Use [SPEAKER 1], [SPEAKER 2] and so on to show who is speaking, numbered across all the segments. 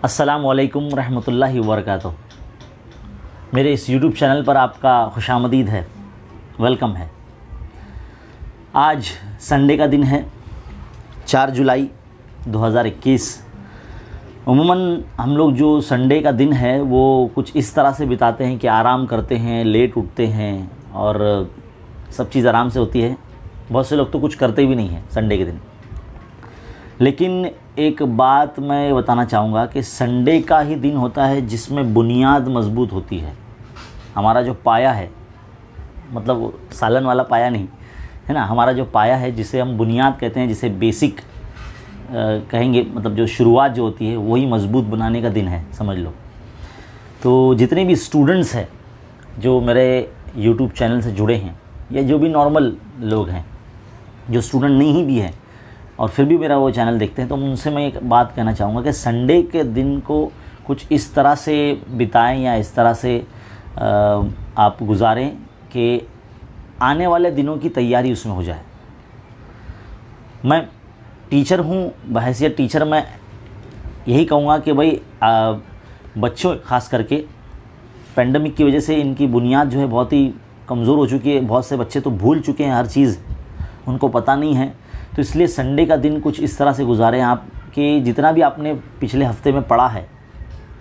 [SPEAKER 1] अस्सलामुअलैकुम रहमतुल्लाहि वबरकातुहू। मेरे इस यूट्यूब चैनल पर आपका खुशामदीद है, वेलकम है। आज संडे का दिन है, 4 जुलाई 2021। उम्मन हम लोग जो संडे का दिन है वो कुछ इस तरह से बिताते हैं कि आराम करते हैं, लेट उठते हैं और सब चीज़ आराम से होती है। बहुत से लोग तो कुछ करते भी नहीं हैं संडे के दिन। लेकिन एक बात मैं बताना चाहूँगा कि संडे का ही दिन होता है जिसमें बुनियाद मजबूत होती है। हमारा जो पाया है, मतलब सालन वाला पाया नहीं है ना, हमारा जो पाया है जिसे हम बुनियाद कहते हैं, जिसे बेसिक कहेंगे, मतलब जो शुरुआत जो होती है वही मजबूत बनाने का दिन है, समझ लो। तो जितने भी स्टूडेंट्स हैं जो मेरे यूट्यूब चैनल से जुड़े हैं या जो भी नॉर्मल लोग हैं जो स्टूडेंट नहीं भी हैं और फिर भी मेरा वो चैनल देखते हैं, तो उनसे मैं एक बात कहना चाहूँगा कि संडे के दिन को कुछ इस तरह से बिताएं या इस तरह से आप गुजारें कि आने वाले दिनों की तैयारी उसमें हो जाए। मैं टीचर हूँ, बहैसियत टीचर मैं यही कहूँगा कि भाई बच्चों ख़ास करके पेंडेमिक की वजह से इनकी बुनियाद जो है बहुत ही कमज़ोर हो चुकी है। बहुत से बच्चे तो भूल चुके हैं हर चीज़, उनको पता नहीं है। तो इसलिए संडे का दिन कुछ इस तरह से गुजारें आप कि जितना भी आपने पिछले हफ्ते में पढ़ा है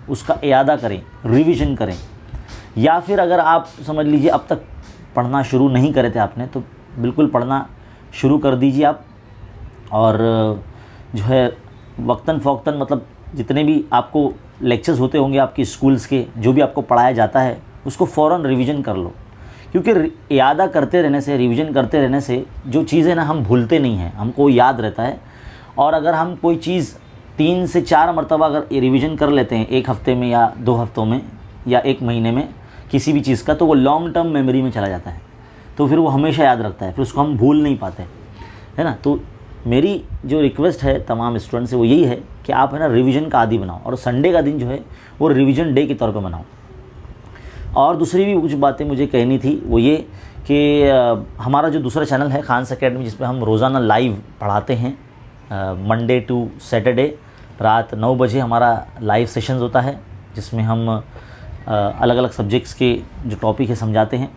[SPEAKER 1] उसका इयादा करें, रिवीजन करें। या फिर अगर आप समझ लीजिए अब तक पढ़ना शुरू नहीं करे थे आपने, तो बिल्कुल पढ़ना शुरू कर दीजिए आप। और जो है वक्तन फ़ौक्तन, मतलब जितने भी आपको लेक्चर्स होते होंगे आपकी स्कूल्स के, जो भी आपको पढ़ाया जाता है उसको फ़ौरन रिवीजन कर लो। क्योंकि यादा करते रहने से, रिवीजन करते रहने से जो चीज़ें ना हम भूलते नहीं हैं, हमको याद रहता है। और अगर हम कोई चीज़ 3 से 4 मरतबा अगर रिवीजन कर लेते हैं एक हफ़्ते में या 2 हफ्तों में या 1 महीने में किसी भी चीज़ का, तो वो लॉन्ग टर्म मेमोरी में चला जाता है। तो फिर वो हमेशा याद रखता है, फिर उसको हम भूल नहीं पाते, है ना। तो मेरी जो रिक्वेस्ट है तमाम स्टूडेंट से वो यही है कि आप है ना रिवीजन का आदी बनाओ और संडे का दिन जो है वो रिवीजन डे के तौर पर बनाओ। और दूसरी भी कुछ बातें मुझे कहनी थी, वो ये कि हमारा जो दूसरा चैनल है खान्स अकेडमी, जिसमें हम रोज़ाना लाइव पढ़ाते हैं, मंडे टू सैटरडे रात 9 बजे हमारा लाइव सेशंस होता है, जिसमें हम अलग अलग सब्जेक्ट्स के जो टॉपिक है समझाते हैं।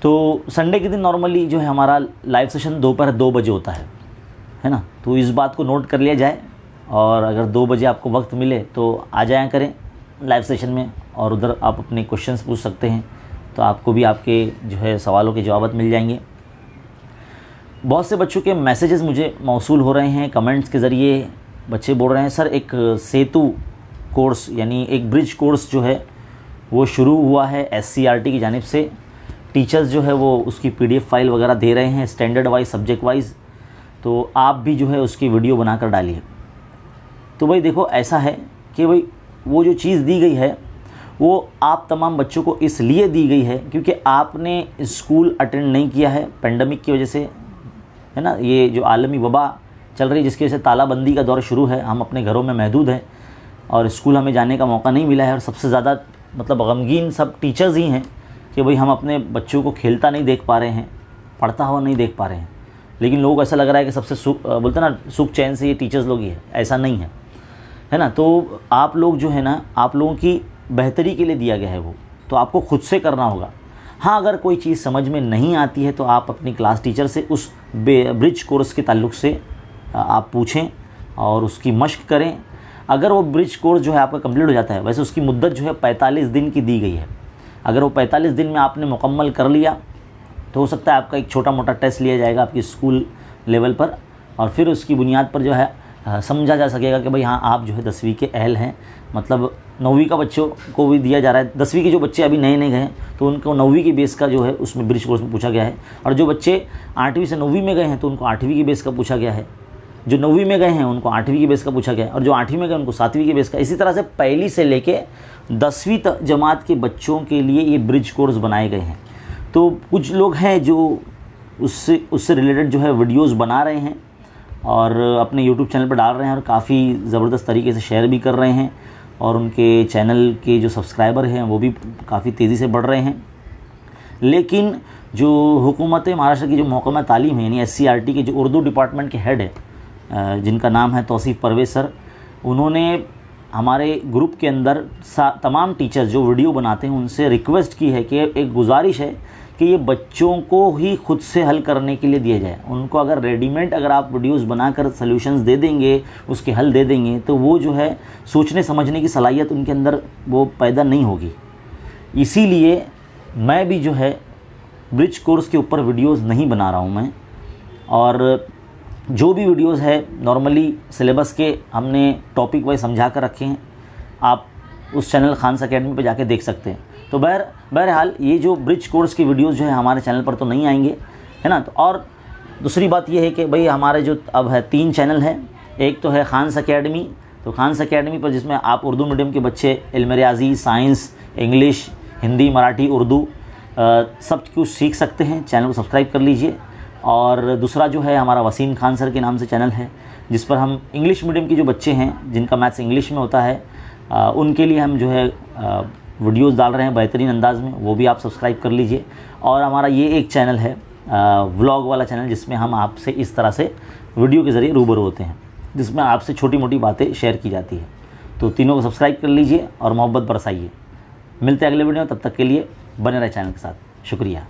[SPEAKER 1] तो संडे के दिन नॉर्मली जो है हमारा लाइव सेशन दोपहर 2 बजे होता है ना। तो इस बात को नोट कर लिया जाए और अगर 2 बजे आपको वक्त मिले तो आ जाया करें लाइव सेशन में, और उधर आप अपने क्वेश्चंस पूछ सकते हैं, तो आपको भी आपके जो है सवालों के जवाब मिल जाएंगे। बहुत से बच्चों के मैसेजेस मुझे मौसूल हो रहे हैं कमेंट्स के ज़रिए। बच्चे बोल रहे हैं सर एक सेतु कोर्स यानी एक ब्रिज कोर्स जो है वो शुरू हुआ है SCRT की जानिब से। टीचर्स जो है वो उसकी PDF फाइल वगैरह दे रहे हैं स्टैंडर्ड वाइज, सब्जेक्ट वाइज, तो आप भी जो है उसकी वीडियो बनाकर डालिए। तो भाई देखो ऐसा है कि भाई वो जो चीज़ दी गई है वो आप तमाम बच्चों को इसलिए दी गई है क्योंकि आपने स्कूल अटेंड नहीं किया है पेंडेमिक की वजह से, है ना। ये जो आलमी वबा चल रही है जिसकी वजह से तालाबंदी का दौर शुरू है, हम अपने घरों में महदूद हैं और स्कूल हमें जाने का मौका नहीं मिला है। और सबसे ज़्यादा मतलब गमगीन सब टीचर्स ही हैं कि भाई हम अपने बच्चों को खेलता नहीं देख पा रहे हैं, पढ़ता हुआ नहीं देख पा रहे हैं। लेकिन लोगों को ऐसा लग रहा है कि सबसे सुख बोलते ना सुख चैन से ये टीचर्स लोग ही है, ऐसा नहीं है ना। तो आप लोग जो है ना, आप लोगों की बेहतरी के लिए दिया गया है वो, तो आपको खुद से करना होगा। हाँ, अगर कोई चीज़ समझ में नहीं आती है तो आप अपनी क्लास टीचर से उस ब्रिज कोर्स के ताल्लुक़ से आप पूछें और उसकी मश्क करें। अगर वो ब्रिज कोर्स जो है आपका कंप्लीट हो जाता है, वैसे उसकी मुद्दत जो है 45 दिन की दी गई है, अगर वो 45 दिन में आपने मुकम्मल कर लिया तो हो सकता है आपका एक छोटा मोटा टेस्ट लिया जाएगा आपकी स्कूल लेवल पर, और फिर उसकी बुनियाद पर जो है समझा जा सकेगा कि भाई हाँ आप जो है 10वीं के अहल हैं। मतलब 9वीं का बच्चों को भी दिया जा रहा है, 10वीं के जो बच्चे अभी नए नए गए हैं तो उनको 9वीं की बेस का जो है उसमें ब्रिज कोर्स में पूछा गया है। और जो बच्चे 8वीं से 9वीं में गए हैं तो उनको 8वीं की बेस का पूछा गया है। जो 9वीं में गए हैं उनको 8वीं की बेस का पूछा गया है, और जो 8वीं में गए उनको 7वीं की बेस का। इसी तरह से पहली से लेके 10वीं जमात के बच्चों के लिए ये ब्रिज कोर्स बनाए गए हैं। तो कुछ लोग हैं जो उससे रिलेटेड जो है वीडियोज़ बना रहे हैं और अपने यूट्यूब चैनल पर डाल रहे हैं और काफ़ी ज़बरदस्त तरीके से शेयर भी कर रहे हैं, और उनके चैनल के जो सब्सक्राइबर हैं वो भी काफ़ी तेज़ी से बढ़ रहे हैं। लेकिन जो हुकूमत महाराष्ट्र की जो महकमा तालीम है यानी SCRT के जो उर्दू डिपार्टमेंट के हेड है जिनका नाम है तौसीफ़ परवेज़ सर, उन्होंने हमारे ग्रुप के अंदर तमाम टीचर्स जो वीडियो बनाते हैं उनसे रिक्वेस्ट की है कि एक गुजारिश है कि ये बच्चों को ही खुद से हल करने के लिए दिया जाए। उनको अगर रेडीमेड अगर आप वीडियोस बनाकर सॉल्यूशंस दे देंगे, उसके हल दे देंगे, तो वो जो है सोचने समझने की सलाहियत उनके अंदर वो पैदा नहीं होगी। इसीलिए मैं भी जो है ब्रिज कोर्स के ऊपर वीडियोस नहीं बना रहा हूँ मैं, और जो भी वीडियोस है नॉर्मली सिलेबस के हमने टॉपिक वाइज समझा कर रखे हैं। आप उस चैनल खान्स एकेडमी पे जाके देख सकते हैं। तो बहरहाल ये जो ब्रिज कोर्स की वीडियोस जो है हमारे चैनल पर तो नहीं आएंगे, है ना। तो और दूसरी बात ये है कि भाई हमारे जो अब है 3 चैनल हैं। एक तो है खान्स एकेडमी, तो खान्स एकेडमी पर जिसमें आप उर्दू मीडियम के बच्चे इल्म रियाजी, साइंस, इंग्लिश, हिंदी, मराठी, उर्दू सब कुछ सीख सकते हैं। चैनल को सब्सक्राइब कर लीजिए। और दूसरा जो है हमारा वसीम खान सर के नाम से चैनल है, जिस पर हम इंग्लिश मीडियम के जो बच्चे हैं जिनका मैथ्स इंग्लिश में होता है उनके लिए हम जो है वीडियोस डाल रहे हैं बेहतरीन अंदाज़ में, वो भी आप सब्सक्राइब कर लीजिए। और हमारा ये एक चैनल है व्लॉग वाला चैनल, जिसमें हम आपसे इस तरह से वीडियो के ज़रिए रूबरू होते हैं, जिसमें आपसे छोटी मोटी बातें शेयर की जाती है। तो तीनों को सब्सक्राइब कर लीजिए और मोहब्बत बरसाइए। मिलते हैं अगले वीडियो में, तब तक के लिए बने रहे चैनल के साथ। शुक्रिया।